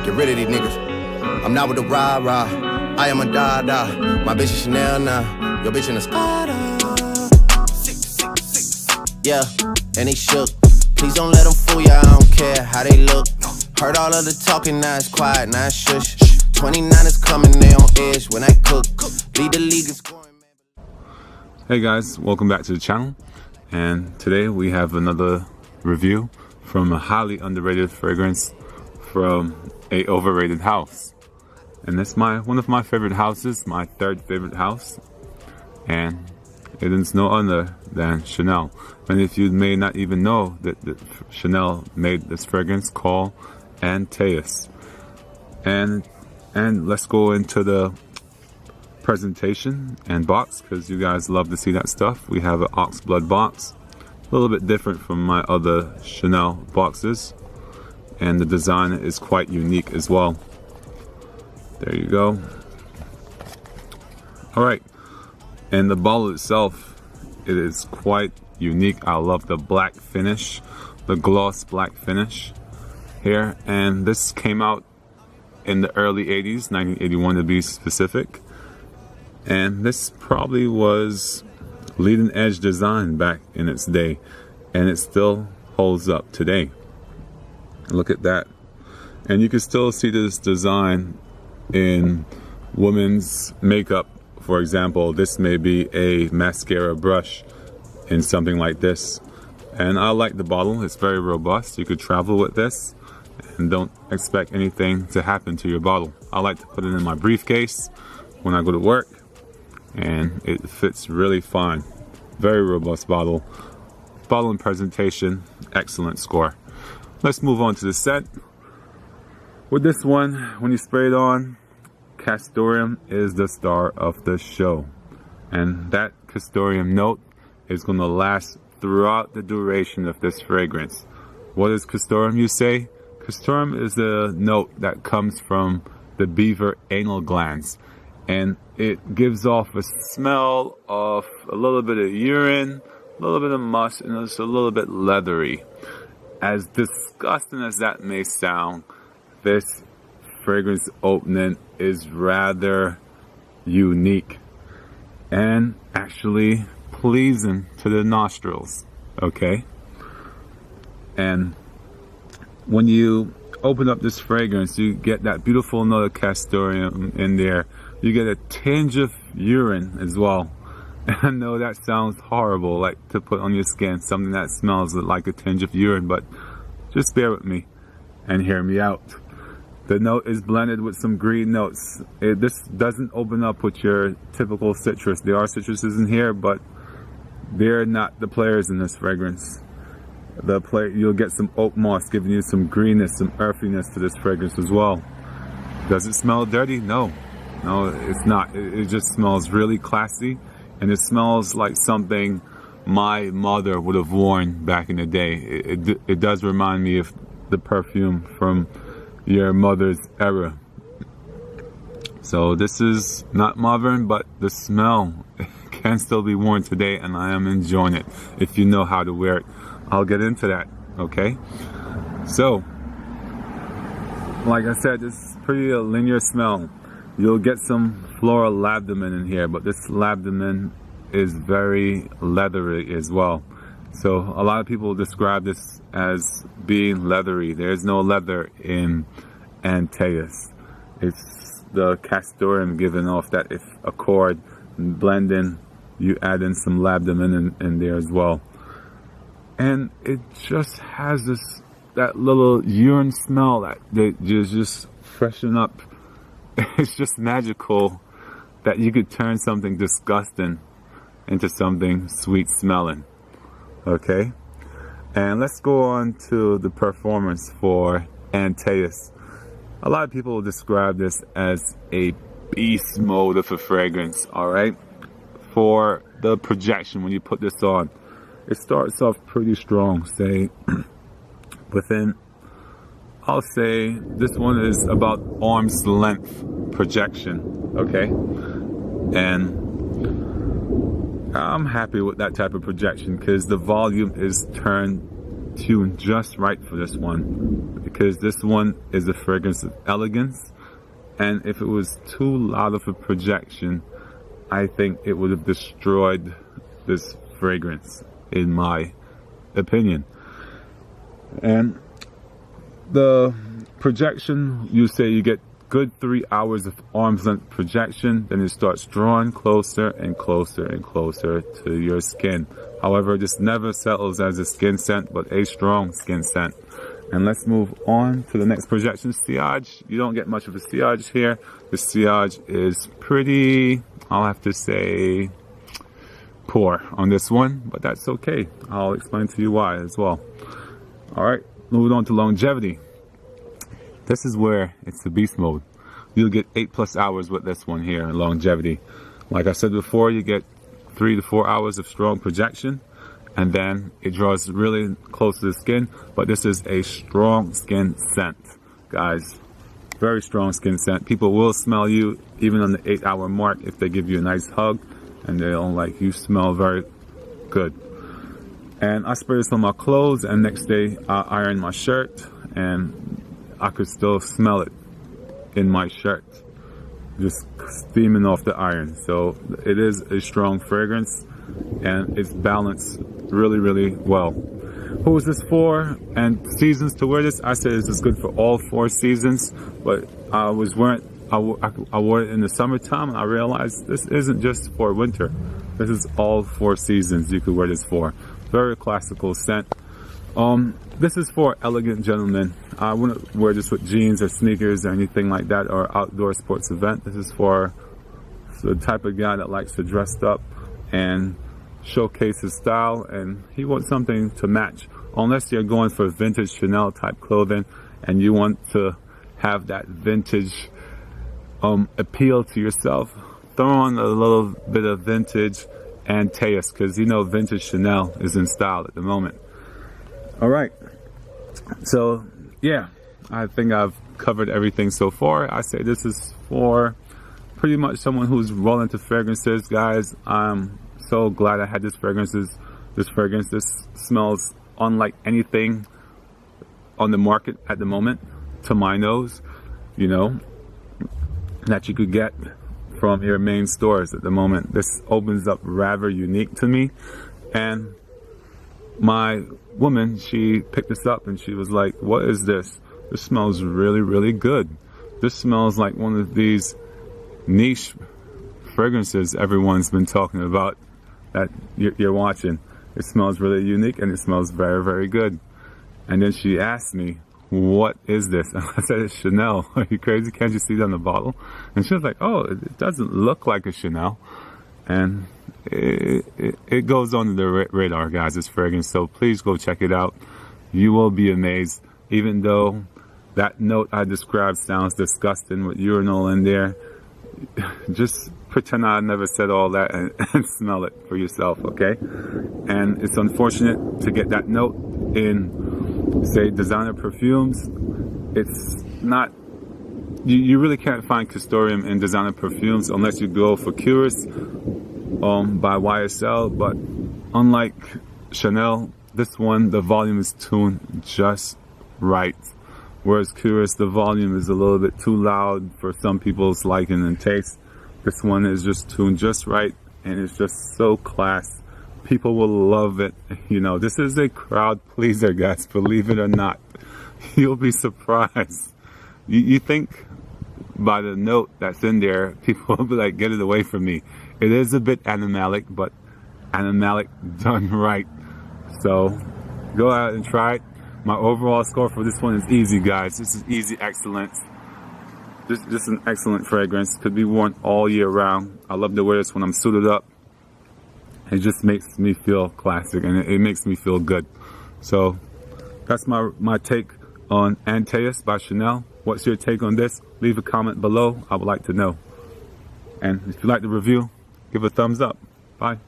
Get rid of these niggas. I'm not with the rah-rah. I am a da-da. My bitch is Chanel now. Your bitch in a Spada. Yeah, and they shook. Please don't let them fool ya, I don't care how they look. Heard all of the talking, now it's quiet, now it's shush. 29 is coming, they on edge when I cook. Lead the league is scoring. Hey guys, welcome back to the channel. And today we have another review from a highly underrated fragrance from a overrated house. And it's one of my favorite houses, my third favorite house. And it is no other than Chanel. And if you may not even know that Chanel made this fragrance called Antaeus. And let's go into the presentation and box, because you guys love to see that stuff. We have an oxblood box, a little bit different from my other Chanel boxes, and the design is quite unique as well. There you go. All right, and the bottle itself, it is quite unique. I love the black finish, the gloss black finish here, and this came out in the early 80s, 1981 to be specific. And this probably was leading edge design back in its day, and it still holds up today. Look at that. And you can still see this design in women's makeup. For example, this may be a mascara brush in something like this. And I like the bottle, it's very robust. You could travel with this and don't expect anything to happen to your bottle. I like to put it in my briefcase when I go to work, and it fits really fine. Very robust bottle. Bottle and presentation, excellent score. Let's move on to the scent. With this one, when you spray it on, castoreum is the star of the show. And that castoreum note is going to last throughout the duration of this fragrance. What is castoreum, you say? Castoreum is the note that comes from the beaver anal glands, and it gives off a smell of a little bit of urine, a little bit of musk, and it's a little bit leathery. As disgusting as that may sound, this fragrance opening is rather unique and actually pleasing to the nostrils, okay? And when you open up this fragrance, you get that beautiful note of castoreum in there. You get a tinge of urine as well. I know that sounds horrible, like to put on your skin, something that smells like a tinge of urine, but just bear with me and hear me out. The note is blended with some green notes. This doesn't open up with your typical citrus. There are citruses in here, but they're not the players in this fragrance. You'll get some oak moss giving you some greenness, some earthiness to this fragrance as well. Does it smell dirty? No, it's not. It just smells really classy, and it smells like something my mother would have worn back in the day. It does remind me of the perfume from your mother's era. So this is not modern, but the smell can still be worn today, and I am enjoying it if you know how to wear it. I'll get into that, okay? So, like I said, it's pretty a linear smell. You'll get some floral labdanum in here, but this labdanum is very leathery as well. So a lot of people describe this as being leathery. There's no leather in Antaeus. It's the castoreum giving off that if a chord blending, you add in some labdanum in there as well. And it just has that little urine smell that just freshen up. It's just magical that you could turn something disgusting into something sweet smelling. Okay? And let's go on to the performance for Antaeus. A lot of people describe this as a beast mode of a fragrance, alright? For the projection, when you put this on, it starts off pretty strong, say within, I'll say this one is about arm's length projection, okay? And I'm happy with that type of projection because the volume is turned tuned just right for this one, because this one is a fragrance of elegance, and if it was too loud of a projection, I think it would have destroyed this fragrance, in my opinion. And the projection, you say you get good 3 hours of arm's length projection, then it starts drawing closer and closer and closer to your skin. However, this never settles as a skin scent, but a strong skin scent. And let's move on to the next projection, sillage. You don't get much of a sillage here. The sillage is pretty, I'll have to say, poor on this one, but that's okay. I'll explain to you why as well. All right, moving on to longevity. This is where it's the beast mode. You'll get 8+ hours with this one here, longevity. Like I said before, you get 3 to 4 hours of strong projection, and then it draws really close to the skin. But this is a strong skin scent, guys. Very strong skin scent. People will smell you even on the 8-hour mark if they give you a nice hug, and they'll like, you smell very good. And I spray this on my clothes, and next day I iron my shirt, and I could still smell it in my shirt, just steaming off the iron. So it is a strong fragrance, and it's balanced really, really well. Who is this for and seasons to wear this? I said this is good for all 4 seasons, but I wore it in the summertime, and I realized this isn't just for winter. This is all 4 seasons you could wear this for. Very classical scent. This is for elegant gentlemen. I wouldn't wear this with jeans or sneakers or anything like that, or outdoor sports event. This is for the type of guy that likes to dress up and showcase his style, and he wants something to match. Unless you're going for vintage Chanel type clothing and you want to have that vintage appeal to yourself, throw on a little bit of vintage Antaeus, because you know vintage Chanel is in style at the moment. All right, so yeah, I think I've covered everything so far. I say this is for pretty much someone who's rolling into fragrances, guys. I'm so glad I had this fragrance. This smells unlike anything on the market at the moment, to my nose, you know, that you could get from your main stores at the moment. This opens up rather unique to me, and my woman, she picked this up and she was like, what is this? This smells really, really good. This smells like one of these niche fragrances everyone's been talking about that you're watching. It smells really unique, and it smells very, very good. And then she asked me, what is this? And I said, it's Chanel. Are you crazy? Can't you see it on the bottle? And she was like, oh, it doesn't look like a Chanel. And it goes under the radar, guys, this fragrance. So please go check it out. You will be amazed. Even though that note I described sounds disgusting with urinal in there, just pretend I never said all that and smell it for yourself, okay? And it's unfortunate to get that note in, say, designer perfumes. It's not, you really can't find castoreum in designer perfumes unless you go for Cures by YSL. But unlike Chanel, this one, the volume is tuned just right. Whereas Cures, the volume is a little bit too loud for some people's liking and taste. This one is just tuned just right, and it's just so class. People will love it. You know, this is a crowd pleaser, guys, believe it or not. You'll be surprised. You think by the note that's in there, people will be like, get it away from me. It is a bit animalic, but animalic done right. So go out and try it. My overall score for this one is easy, guys. This is easy excellence. This is an excellent fragrance. Could be worn all year round. I love to wear this when I'm suited up. It just makes me feel classic, and it makes me feel good. So that's my take on Antaeus by Chanel. What's your take on this? Leave a comment below. I would like to know. And if you like the review, give a thumbs up. Bye.